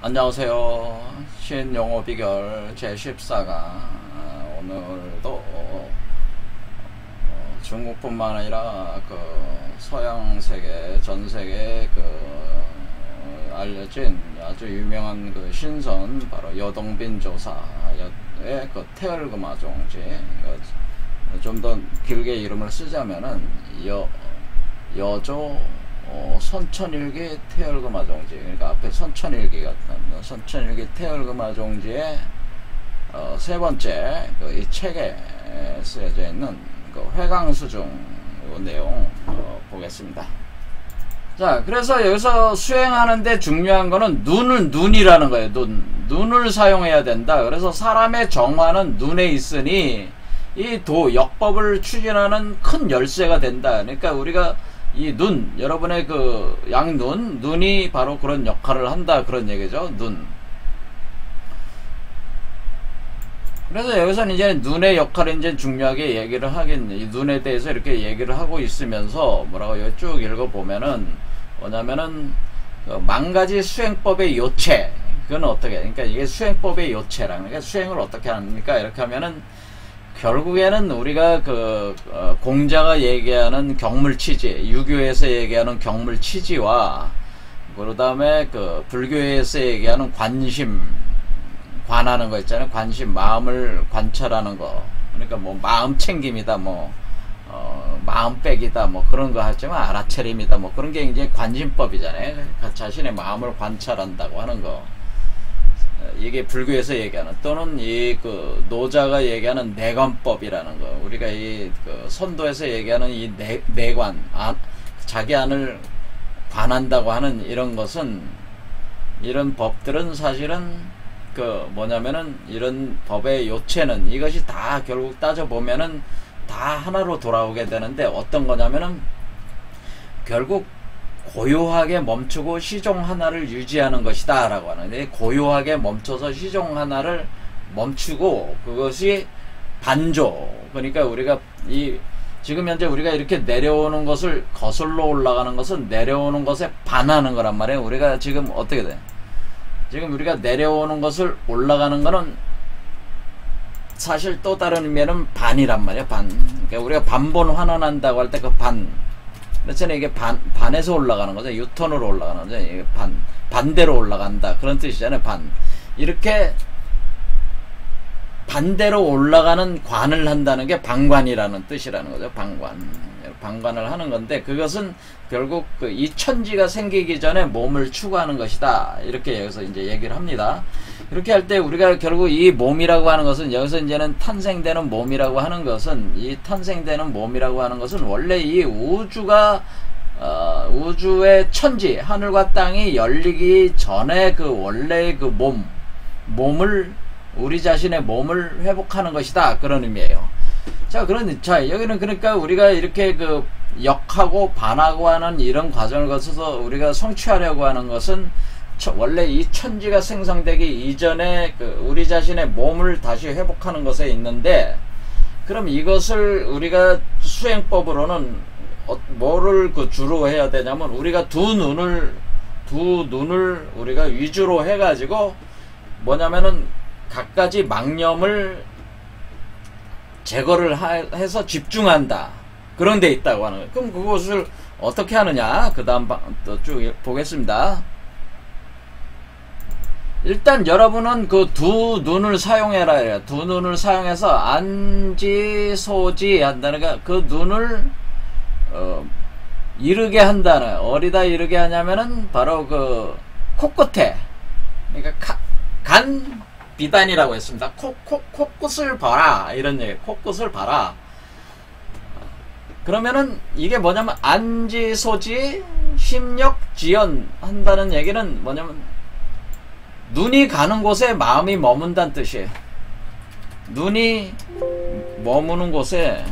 안녕하세요. 신용어 비결 제14가 오늘도 중국뿐만 아니라 그 서양 세계 전 세계에 알려진 아주 유명한 그 신선 바로 여동빈 조사의 그 태열금화종지, 좀 더 길게 이름을 쓰자면은 여조 선천일기 태열금화종지, 그러니까 앞에 선천일기가 선천일기 태열금화종지의 세 번째 이 책에 쓰여져 있는 그 회강수중 내용 보겠습니다. 자, 그래서 여기서 수행하는데 중요한 거는 눈이라는 거예요. 눈을 사용해야 된다. 그래서 사람의 정화는 눈에 있으니 이 역법을 추진하는 큰 열쇠가 된다. 그러니까 우리가 이 여러분의 그 눈이 바로 그런 역할을 한다, 그런 얘기죠. 그래서 여기서는 이제 눈의 역할을 이제 중요하게 얘기를 이 눈에 대해서 이렇게 얘기를 하고 있으면서 뭐라고 쭉 읽어보면은 뭐냐면은 그 만가지 수행법의 요체, 그건 어떻게, 그러니까 이게 수행법의 요체라, 그러니까 수행을 어떻게 합니까? 이렇게 하면은 결국에는 우리가 공자가 얘기하는 경물치지, 유교에서 얘기하는 경물치지와 그 다음에 불교에서 얘기하는 관하는 거 있잖아요. 관심, 마음을 관찰하는 거. 그러니까 뭐 마음 챙김이다, 마음 빼기다, 그런 거 하지만 알아차림이다, 그런 게 이제 관심법이잖아요. 자신의 마음을 관찰한다고 하는 거. 이게 불교에서 얘기하는, 또는 노자가 얘기하는 내관법이라는 거, 우리가 선도에서 얘기하는 이 내관, 자기 안을 관한다고 하는 이런 것은, 이런 법들은 사실은 뭐냐면은 이런 법의 요체는, 이것이 다 결국 따져보면은 다 하나로 돌아오게 되는데, 어떤 거냐면은 결국 고요하게 멈추고 시종 하나를 유지하는 것이다 라고 하는데, 고요하게 멈춰서 시종 하나를 멈추고, 그것이 반조, 그러니까 우리가 지금 현재 우리가 이렇게 내려오는 것을, 거슬러 올라가는 것은 내려오는 것에 반하는 거란 말이에요. 우리가 지금 어떻게 돼? 지금 우리가 내려오는 것을 올라가는 거는 사실 또 다른 의미는 반이란 말이에요. 그러니까 우리가 반본 환원한다고 할 때 그 그렇잖아요. 이게 반에서 올라가는 거죠. 유턴으로 올라가는 거죠. 이게 반대로 올라간다, 그런 뜻이잖아요. 이렇게 반대로 올라가는 관을 한다는 게 방관이라는 뜻이라는 거죠. 방관을 하는 건데, 그것은 결국 이 천지가 생기기 전에 몸을 추구하는 것이다, 이렇게 여기서 이제 얘기를 합니다. 이렇게 할 때 우리가 결국 이 몸이라고 하는 것은, 여기서 이제는 탄생되는 몸이라고 하는 것은, 원래 이 우주의 천지, 하늘과 땅이 열리기 전에 원래의 우리 자신의 몸을 회복하는 것이다, 그런 의미예요. 자, 여기는 그러니까 우리가 이렇게 역하고 반하고 하는 이런 과정을 거쳐서 우리가 성취하려고 하는 것은, 원래 이 천지가 생성되기 이전에 우리 자신의 몸을 다시 회복하는 것에 있는데, 그럼 이것을 우리가 수행법으로는 뭐를 주로 해야 되냐면, 우리가 두 눈을 우리가 위주로 해가지고 뭐냐면은 갖가지 망념을 제거를 해서 집중한다, 그런 데 있다고 하는 거예요. 그럼 그것을 어떻게 하느냐, 그 다음 또 쭉 보겠습니다. 일단 여러분은 두 눈을 사용해라 해요. 두 눈을 사용해서 안지소지 한다는 게, 그 눈을 이르게 한다는, 어디다 이르게 하냐면은 바로 코끝에, 그러니까 비단이라고 했습니다. 코끝을 봐라, 이런 얘기. 코끝을 봐라. 그러면은 이게 뭐냐면, 안지소지 심력지연 한다는 얘기는 뭐냐면, 눈이 가는 곳에 마음이 머문다는 뜻이에요. 눈이 머무는 곳에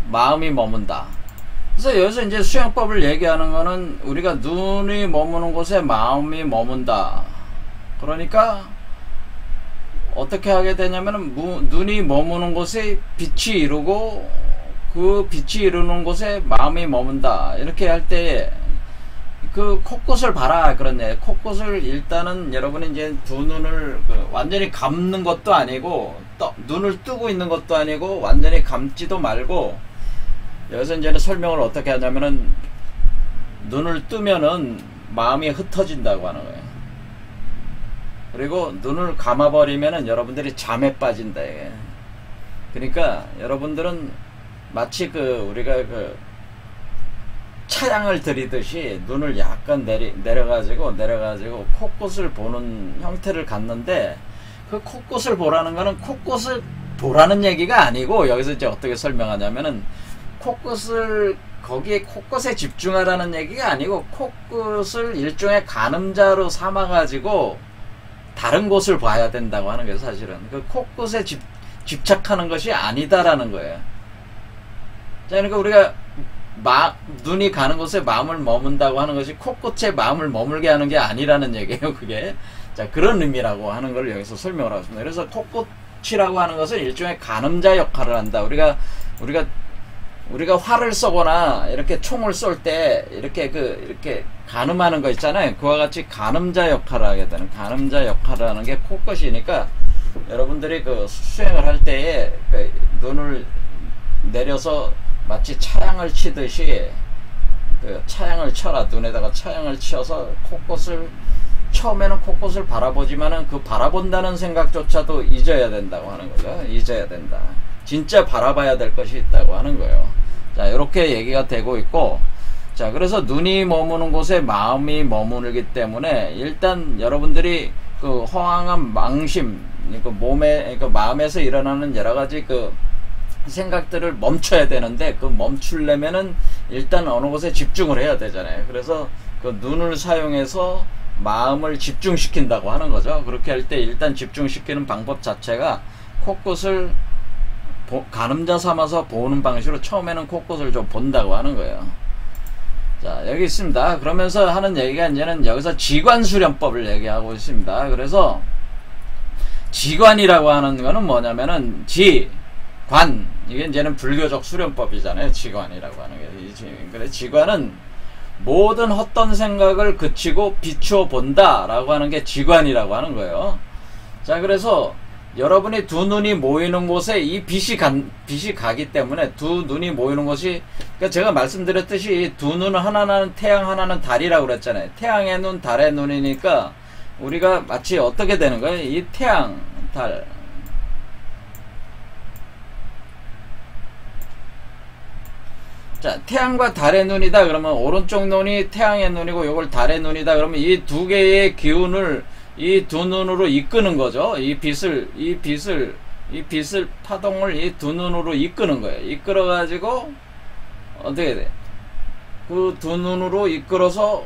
마음이 머문다. 그래서 여기서 이제 수행법을 얘기하는 거는, 우리가 눈이 머무는 곳에 마음이 머문다. 그러니까 어떻게 하게 되냐면은, 눈이 머무는 곳에 빛이 이루고, 그 빛이 이루는 곳에 마음이 머문다. 이렇게 할 때에 그 코끝을 봐라 그러네. 코끝을 일단은 여러분이 이제 두 눈을 완전히 감는 것도 아니고 눈을 뜨고 있는 것도 아니고 완전히 감지도 말고, 여기서 이제는 설명을 어떻게 하냐면은 눈을 뜨면은 마음이 흩어진다고 하는 거예요. 그리고 눈을 감아버리면은 여러분들이 잠에 빠진다. 그러니까 여러분들은 마치 우리가 차양을 들이듯이 눈을 약간 내려가지고 코끝을 보는 형태를 갖는데, 그 코끝을 보라는 거는 코끝을 보라는 얘기가 아니고, 여기서 이제 어떻게 설명하냐면은 거기에 코끝에 집중하라는 얘기가 아니고, 코끝을 일종의 가늠자로 삼아가지고 다른 곳을 봐야 된다고 하는 거예요. 사실은 그 코끝에 집착하는 것이 아니다라는 거예요. 자, 그러니까 우리가 눈이 가는 곳에 마음을 머문다고 하는 것이 코끝에 마음을 머물게 하는 게 아니라는 얘기예요. 그게 자, 그런 의미라고 하는 걸 여기서 설명을 하고 있습니다. 그래서 코끝이라고 하는 것은 일종의 가늠자 역할을 한다. 우리가 활을 쏘거나 이렇게 총을 쏠 때 이렇게 가늠하는 거 있잖아요. 그와 같이 가늠자 역할을 하게 되는, 가늠자 역할을 하는 게 코끝이니까, 여러분들이 수행을 할 때에 눈을 내려서 마치 차양을 치듯이 차양을 쳐라. 눈에다가 차양을 치어서 처음에는 코끝을 바라보지만은 그 바라본다는 생각조차도 잊어야 된다고 하는 거죠. 잊어야 된다. 진짜 바라봐야 될 것이 있다고 하는 거예요. 자, 이렇게 얘기가 되고 있고, 자, 그래서 눈이 머무는 곳에 마음이 머무르기 때문에 일단 여러분들이 허황한 망심, 마음에서 일어나는 여러 가지 생각들을 멈춰야 되는데, 멈추려면은 일단 어느 곳에 집중을 해야 되잖아요. 그래서 눈을 사용해서 마음을 집중시킨다고 하는 거죠. 그렇게 할 때 일단 집중시키는 방법 자체가 코끝을 가늠자 삼아서 보는 방식으로 처음에는 코끝을 좀 본다고 하는 거예요. 자, 여기 있습니다. 그러면서 하는 얘기가 이제는 여기서 지관수련법을 얘기하고 있습니다. 그래서 지관이라고 하는 거는 뭐냐면은 관, 이게 이제는 불교적 수련법이잖아요. 지관이라고 하는 게. 그래서 지관은 모든 헛된 생각을 그치고 비추어 본다 라고 하는 게 지관이라고 하는 거예요. 자, 그래서 여러분이 두 눈이 모이는 곳에 이 빛이 가기 때문에, 두 눈이 모이는 곳이, 그러니까 제가 말씀드렸듯이 두 눈은 하나는 태양, 하나는 달이라고 그랬잖아요. 태양의 눈, 달의 눈이니까 우리가 마치 어떻게 되는 거예요? 이 태양, 달, 자, 태양과 달의 눈이다 그러면 오른쪽 눈이 태양의 눈이고 이걸 달의 눈이다 그러면 이 두 개의 기운을 이 두 눈으로 이끄는 거죠. 이 빛을 파동을 이 두 눈으로 이끄는 거예요. 이끌어 가지고 어떻게 돼? 그 두 눈으로 이끌어서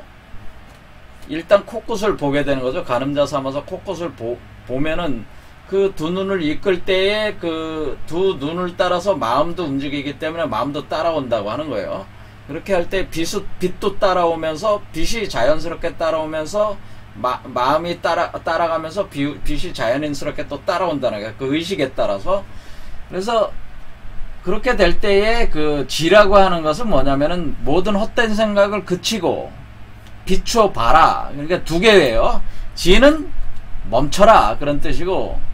일단 코끝을 보게 되는 거죠. 가늠자 삼아서 코끝을 보면은 그 두 눈을 이끌 때에 그 두 눈을 따라서 마음도 움직이기 때문에 마음도 따라온다고 하는 거예요. 그렇게 할 때 빛도 따라오면서, 빛이 자연스럽게 따라오면서 마음이 따라가면서 빛이 자연스럽게 또 따라온다는 거예요. 그 의식에 따라서. 그래서 그렇게 될 때에 그 지라고 하는 것은 뭐냐면은 모든 헛된 생각을 그치고 비추어 봐라. 그러니까 두 개예요. 지는 멈춰라 그런 뜻이고,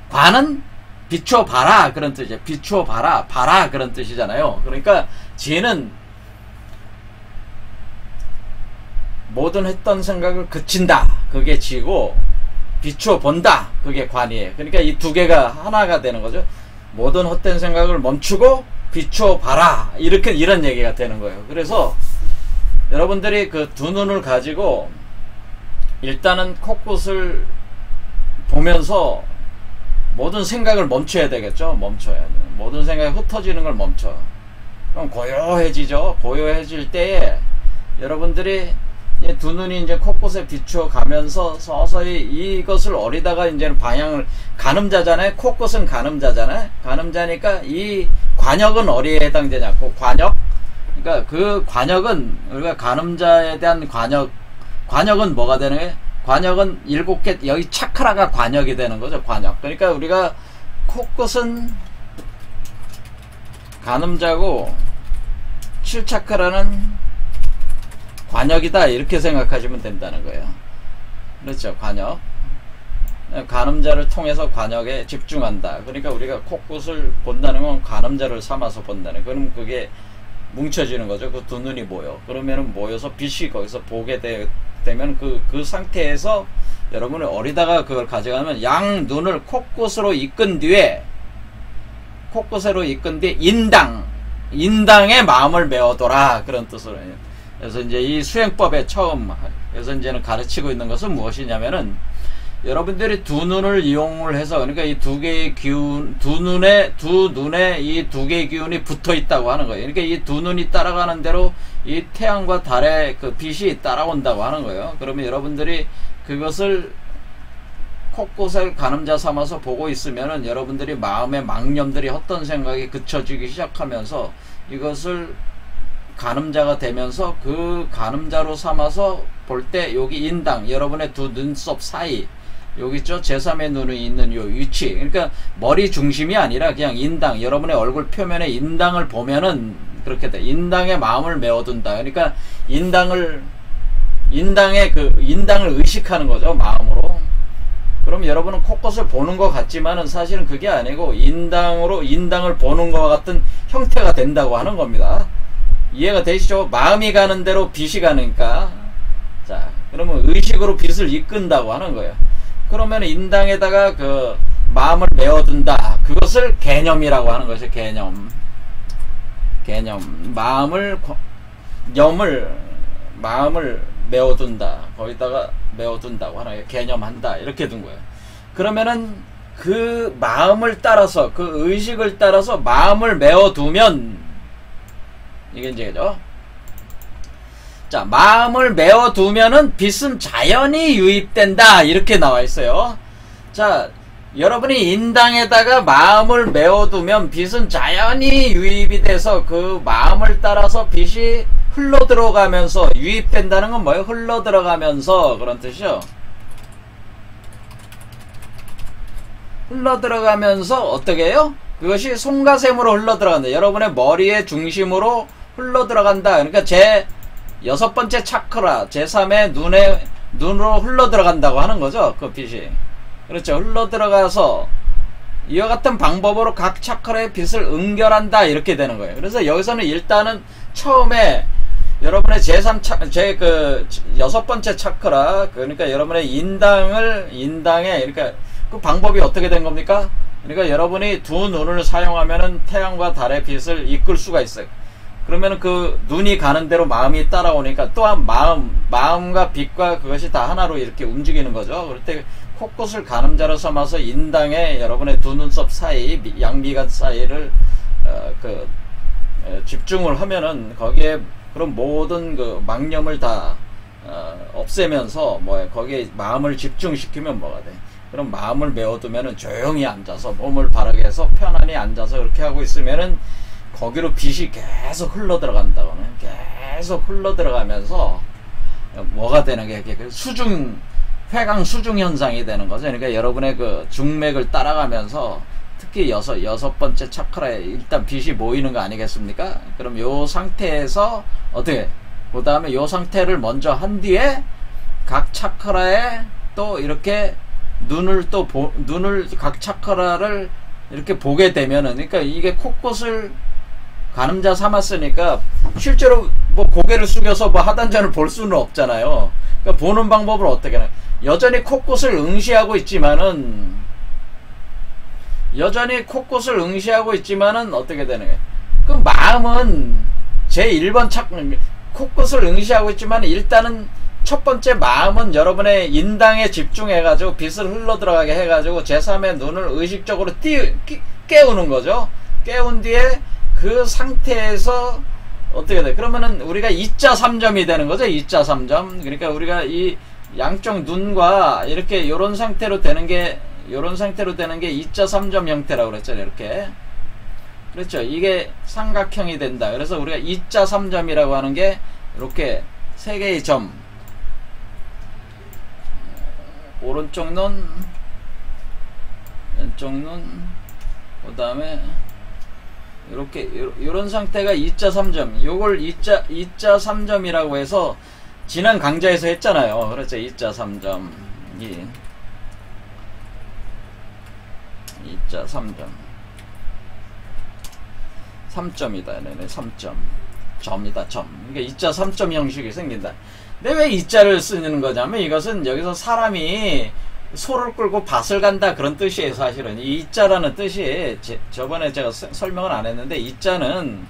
관은 비추어 봐라 그런 뜻이에요. 비추어 봐라 그런 뜻이잖아요. 그러니까 지는 모든 했던 생각을 그친다, 그게 지고, 비추어 본다, 그게 관이에요. 그러니까 이 두 개가 하나가 되는 거죠. 모든 헛된 생각을 멈추고 비추어 봐라, 이런 얘기가 되는 거예요. 그래서 여러분들이 그 두 눈을 가지고 일단은 코끝을 보면서 모든 생각을 멈춰야 되겠죠. 멈춰야 돼. 모든 생각이 흩어지는 걸 멈춰. 그럼 고요해지죠. 고요해질 때에 여러분들이 두 눈이 이제 코끝에 비추어 가면서 서서히 이것을 어리다가 이제는 방향을, 가늠자잖아요. 코끝은 가늠자잖아요. 가늠자니까 이 관역은 어디에 해당되냐? 그 관역. 그러니까 그 관역은 우리가 가늠자에 대한 관역은 뭐가 되는 거예요? 관역은 7개, 여기 차크라가 관역이 되는 거죠. 관역. 그러니까 우리가 코끝은 가늠자고 7차크라는 관역이다 이렇게 생각하시면 된다는 거예요. 그렇죠. 관역. 간음자를 통해서 관역에 집중한다. 그러니까 우리가 코끝을 본다는 건 간음자를 삼아서 본다는. 그럼 그게 뭉쳐지는 거죠. 그 두 눈이 모여. 그러면은 모여서 빛이 거기서 보게 되면 그 상태에서 여러분이 어리다가 그걸 가져가면 양 눈을 코끝으로 이끈 뒤에 인당에 마음을 메워둬라. 그런 뜻으로. 그래서 이제 이 수행법의 처음, 그래서 이제는 가르치고 있는 것은 무엇이냐면은 여러분들이 두 눈을 이용을 해서, 그러니까 이 두 개의 기운, 두 눈에 이 두 개의 기운이 붙어 있다고 하는 거예요. 그러니까 이 두 눈이 따라가는 대로 이 태양과 달의 그 빛이 따라온다고 하는 거예요. 그러면 여러분들이 그것을 코끝을 가늠자 삼아서 보고 있으면은 여러분들이 마음의 망념들이 헛된 생각이 그쳐지기 시작하면서 이것을 가늠자가 되면서 그 가늠자로 삼아서 볼 때 여기 인당, 여러분의 두 눈썹 사이, 여기 있죠? 제3의 눈이 있는 요 위치. 그러니까 머리 중심이 아니라 그냥 인당, 여러분의 얼굴 표면에 인당을 보면은 그렇게 돼. 인당에 마음을 메워둔다. 그러니까 인당을 의식하는 거죠. 마음으로. 그럼 여러분은 코끝을 보는 것 같지만은 사실은 그게 아니고 인당을 보는 것과 같은 형태가 된다고 하는 겁니다. 이해가 되시죠? 마음이 가는 대로 빛이 가니까. 자, 그러면 의식으로 빛을 이끈다고 하는 거예요. 그러면 인당에다가 그 마음을 메워둔다. 그것을 개념이라고 하는 것이 개념. 마음을 메워둔다. 거기다가 메워둔다고 하는 거예요. 개념한다. 이렇게 둔 거예요. 그러면은 그 마음을 따라서, 그 의식을 따라서 마음을 메워두면, 이게 이제, 그죠? 자, 마음을 메워두면은 빛은 자연히 유입된다. 이렇게 나와 있어요. 자, 여러분이 인당에다가 마음을 메워두면 빛은 자연히 유입이 돼서 그 마음을 따라서 빛이 흘러들어가면서, 유입된다는 건 뭐예요? 흘러들어가면서, 그런 뜻이죠. 흘러들어가면서 어떻게 해요? 그것이 송가샘으로 흘러들어간다. 여러분의 머리의 중심으로 흘러들어간다. 그러니까 제 6번째 차크라, 제3의 눈으로 흘러들어간다고 하는 거죠. 그 빛이. 그렇죠. 흘러들어가서 이와 같은 방법으로 각 차크라의 빛을 응결한다. 이렇게 되는 거예요. 그래서 여기서는 일단은 처음에 여러분의 제 6번째 차크라, 그러니까 여러분의 인당에, 그러니까 그 방법이 어떻게 된 겁니까? 그러니까 여러분이 두 눈을 사용하면은 태양과 달의 빛을 이끌 수가 있어요. 그러면은 그 눈이 가는 대로 마음이 따라오니까 또한 마음과 빛과 그것이 다 하나로 이렇게 움직이는 거죠. 그럴 때 코끝을 가늠자로 삼아서 인당에 여러분의 두 눈썹 사이, 양미간 사이를 집중을 하면은 거기에 그런 모든 그 망념을 다 없애면서 거기에 마음을 집중시키면 뭐가 돼? 그럼 마음을 메워두면은 조용히 앉아서 몸을 바르게 해서 편안히 앉아서 그렇게 하고 있으면은 거기로 빛이 계속 흘러들어간다고는, 계속 흘러들어가면서 뭐가 되는 게 회강 수중 현상이 되는 거죠. 그러니까 여러분의 그 중맥을 따라가면서 특히 여섯 번째 차크라에 일단 빛이 모이는 거 아니겠습니까? 그럼 요 상태에서 어떻게, 그 다음에 요 상태를 먼저 한 뒤에 각 차크라에 또 이렇게 눈을 각 차크라를 이렇게 보게 되면은, 그러니까 이게 코끝을 가늠자 삼았으니까 실제로 뭐 고개를 숙여서 뭐 하단전을 볼 수는 없잖아요. 그러니까 보는 방법을 어떻게 하나? 여전히 코끝을 응시하고 있지만은 어떻게 되는 거예요? 그 마음은 제1번 코끝을 응시하고 있지만 일단은 첫 번째 마음은 여러분의 인당에 집중해가지고 빛을 흘러들어가게 해가지고 제3의 눈을 의식적으로 깨우는 거죠. 깨운 뒤에 그 상태에서 어떻게 돼? 그러면은 우리가 2자 3점이 되는 거죠. 2자 3점. 그러니까 우리가 이 양쪽 눈과 이렇게 요런 상태로 되는 게 2자 3점 형태라고 그랬잖아요. 이렇게. 그렇죠. 이게 삼각형이 된다. 그래서 우리가 2자 3점이라고 하는 게 이렇게 세 개의 점. 오른쪽 눈, 왼쪽 눈, 그 다음에 이렇게 요런 상태가 2자 3점. 요걸 2자 3점이라고 해서 지난 강좌에서 했잖아요. 그렇죠. 2자 3점 2자 3점 3점이다. 네네 3점 점이다. 점. 그러니까 2자 3점 형식이 생긴다. 근데 왜 2자를 쓰는 거냐면 이것은 여기서 사람이 소를 끌고 밭을 간다 그런 뜻이에요. 사실은 이 2자라는 뜻이 저번에 제가 설명을 안 했는데 2자는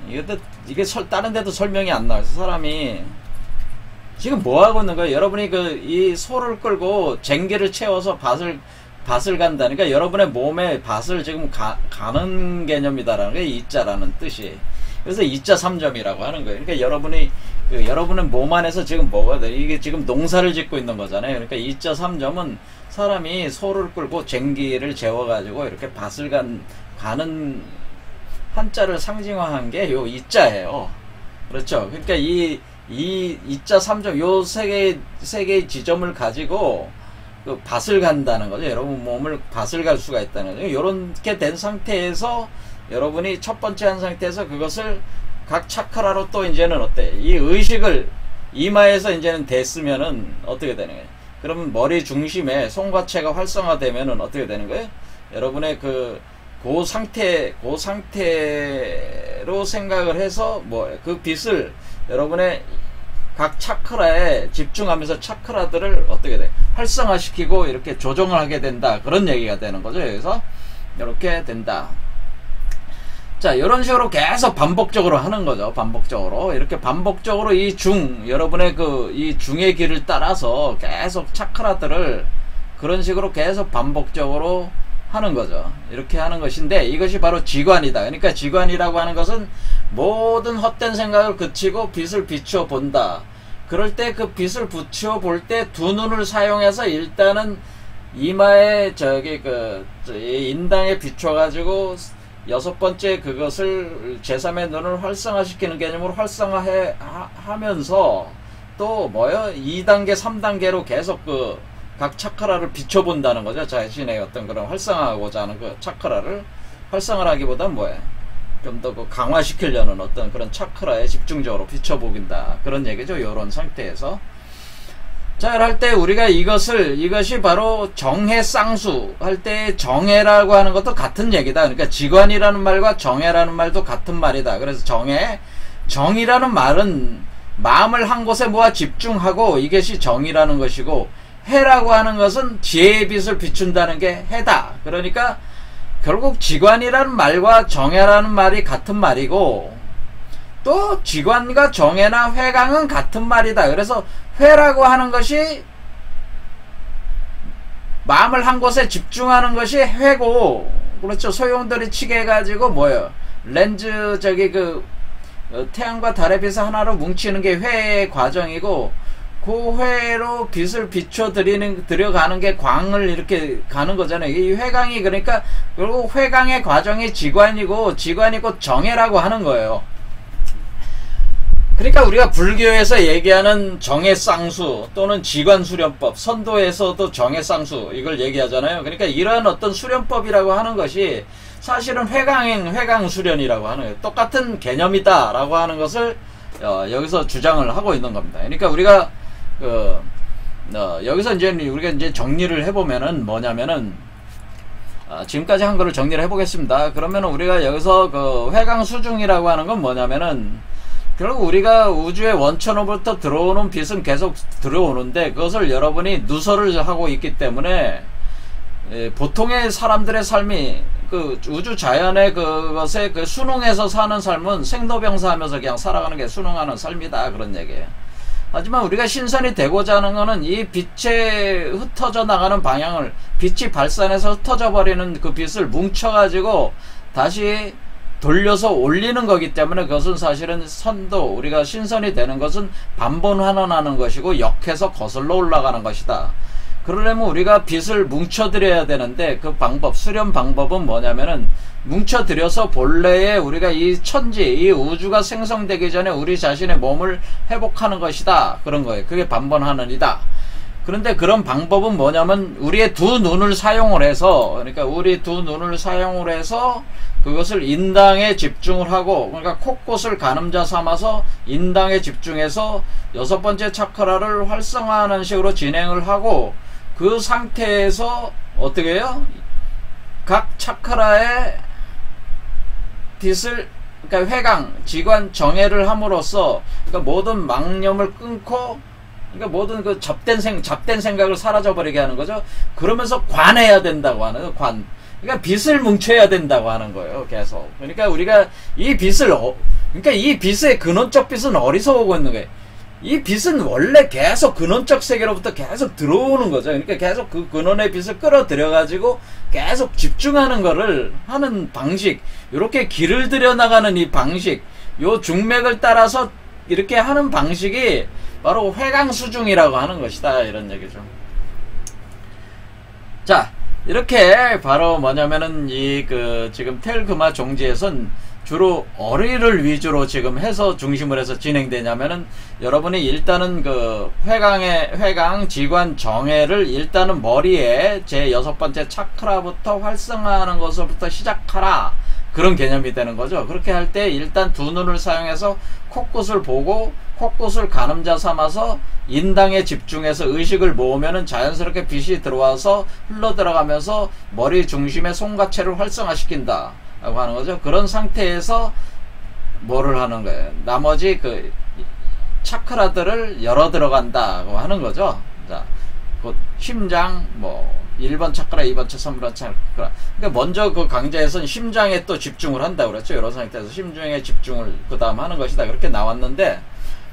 이게 다른 데도 설명이 안 나와요. 사람이 지금 뭐 하고 있는 거예요? 여러분이 이 소를 끌고 쟁기를 채워서 밭을 간다. 그러니까 여러분의 몸에 밭을 지금 가는 개념이다라는 게 2자라는 뜻이. 그래서 2자 3점이라고 하는 거예요. 그러니까 여러분의 몸 안에서 지금 뭐가 돼? 이게 지금 농사를 짓고 있는 거잖아요. 그러니까 2자 3점은 사람이 소를 끌고 쟁기를 재워가지고 이렇게 밭을 가는 한자를 상징화한 게 요 2자예요. 그렇죠. 그러니까 이 2자 3점 요 세 개의 지점을 가지고 그 밭을 간다는 거죠. 여러분 몸을 밭을 갈 수가 있다는 거죠. 요렇게 된 상태에서 여러분이 첫 번째 한 상태에서 그것을 각 차크라로 또 이제는 어때? 이 의식을 이마에서 이제는 됐으면은 어떻게 되는 거예요? 그러면 머리 중심에 송과체가 활성화되면은 어떻게 되는 거예요? 여러분의 그 상태로 생각을 해서 그 빛을 여러분의 각 차크라에 집중하면서 차크라들을 어떻게 돼? 활성화시키고 이렇게 조정을 하게 된다. 그런 얘기가 되는 거죠. 여기서 이렇게 된다. 자, 이런 식으로 계속 반복적으로 하는 거죠. 반복적으로. 이렇게 반복적으로 여러분의 이 중의 길을 따라서 계속 차크라들을 그런 식으로 계속 반복적으로 하는 거죠. 이렇게 하는 것인데 이것이 바로 지관이다. 그러니까 지관이라고 하는 것은 모든 헛된 생각을 그치고 빛을 비추어 본다. 그럴 때 그 빛을 비추어 볼 때 두 눈을 사용해서 일단은 이마에 인당에 비춰가지고 여섯 번째 그것을 제3의 눈을 활성화시키는 개념으로 활성화하면서 또 2단계 3단계로 계속 각 차크라를 비춰본다는 거죠. 자신의 어떤 그런 활성화하고자 하는 그 차크라를 활성화를 하기보단 좀 더 강화시키려는 어떤 그런 차크라에 집중적으로 비춰보긴다. 그런 얘기죠. 요런 상태에서. 자, 할 때 우리가 이것이 바로 정해쌍수 할 때 정해라고 하는 것도 같은 얘기다. 그러니까 지관이라는 말과 정해라는 말도 같은 말이다. 그래서 정이라는 말은 마음을 한 곳에 모아 집중하고 이것이 정이라는 것이고, 해라고 하는 것은 지혜의 빛을 비춘다는 게 해다. 그러니까 결국 지관이라는 말과 정해라는 말이 같은 말이고, 또 지관과 정해나 회강은 같은 말이다. 그래서 회라고 하는 것이 마음을 한 곳에 집중하는 것이 회고, 그렇죠. 소용돌이 치게 해가지고 렌즈 태양과 달의 빛을 하나로 뭉치는 게 회의 과정이고, 그 회로 빛을 들여가는 게 광을 이렇게 가는 거잖아요. 이 회광이 그러니까 결국 회광의 과정이 지관이고 정해라고 하는 거예요. 그러니까 우리가 불교에서 얘기하는 정해쌍수 또는 지관수련법, 선도에서도 정해쌍수 이걸 얘기하잖아요. 그러니까 이러한 어떤 수련법이라고 하는 것이 사실은 회광수련이라고 하는 거예요. 똑같은 개념이다 라고 하는 것을 여기서 주장을 하고 있는 겁니다. 그러니까 우리가 여기서 우리가 이제 정리를 해보면은 뭐냐면은, 지금까지 한 거를 정리를 해보겠습니다. 그러면은 우리가 여기서 회광수중이라고 하는 건 뭐냐면은, 결국 우리가 우주의 원천으로부터 들어오는 빛은 계속 들어오는데, 그것을 여러분이 누설을 하고 있기 때문에, 보통의 사람들의 삶이 우주 자연의 그것에 순응해서 사는 삶은 생로병사하면서 그냥 살아가는 게 순응하는 삶이다. 그런 얘기예요. 하지만 우리가 신선이 되고자 하는 것은 이 빛에 흩어져 나가는 방향을, 빛이 발산해서 흩어져 버리는 그 빛을 뭉쳐가지고 다시 돌려서 올리는 거기 때문에, 그것은 사실은 우리가 신선이 되는 것은 반본환원하는 것이고 역해서 거슬러 올라가는 것이다. 그러려면 우리가 빛을 뭉쳐드려야 되는데, 그 수련 방법은 뭐냐면은, 뭉쳐들여서 본래의 우리가 이 이 우주가 생성되기 전에 우리 자신의 몸을 회복하는 것이다. 그런 거예요. 그게 반본환원이다. 그런데 그런 방법은 뭐냐면 우리의 두 눈을 사용을 해서, 그러니까 우리 두 눈을 사용을 해서 그것을 인당에 집중을 하고, 그러니까 콧곳을 가늠자 삼아서 인당에 집중해서 여섯 번째 차크라를 활성화하는 식으로 진행을 하고, 그 상태에서 어떻게 해요? 각 차크라의 뒷을, 그러니까 회강, 지관, 정해를 함으로써, 그러니까 모든 망념을 끊고, 그러니까 모든 그 잡된 생각을 사라져버리게 하는 거죠. 그러면서 관해야 된다고 하는 거예요. 그러니까 빛을 뭉쳐야 된다고 하는 거예요. 계속. 그러니까 우리가 이 빛을, 그러니까 이 빛의 근원적 빛은 어디서 오고 있는 거예요? 이 빛은 원래 계속 근원적 세계로부터 계속 들어오는 거죠. 그러니까 계속 그 근원의 빛을 끌어들여 가지고 계속 집중하는 거를 하는 방식, 이렇게 길을 들여 나가는 이 방식, 요 중맥을 따라서 이렇게 하는 방식이 바로 회강수중이라고 하는 것이다, 이런 얘기죠. 자, 이렇게 바로 뭐냐면은 지금 텔그마 종지에선 주로 어리를 위주로 지금 해서 중심을 해서 진행되냐면은, 여러분이 일단은 그 회강, 지관, 정해를 일단은 머리에 제 여섯 번째 차크라부터 활성화하는 것부터 시작하라, 그런 개념이 되는 거죠. 그렇게 할 때 일단 두 눈을 사용해서 콧곳을 보고 콧곳을 가늠자 삼아서 인당에 집중해서 의식을 모으면은 자연스럽게 빛이 들어와서 흘러 들어가면서 머리 중심의 송가체를 활성화시킨다 라고 하는 거죠. 그런 상태에서 뭐를 하는 거예요? 나머지 그 차크라들을 열어 들어간다고 하는 거죠. 자, 곧 심장, 뭐 1번 차크라, 2번 차크라, 3번 차크라. 그러니까 먼저 그 강좌에서는 심장에 또 집중을 한다고 그랬죠. 이런 상태에서 심장에 집중을 그 다음 하는 것이다, 그렇게 나왔는데,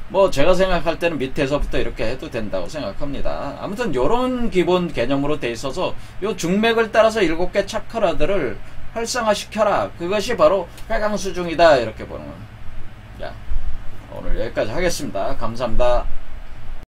뭐 제가 생각할 때는 밑에서부터 이렇게 해도 된다고 생각합니다. 아무튼 요런 기본 개념으로 돼 있어서 요 중맥을 따라서 7개 차크라들을 활성화시켜라, 그것이 바로 회강수중이다, 이렇게 보는 겁니다. 자, 오늘 여기까지 하겠습니다. 감사합니다.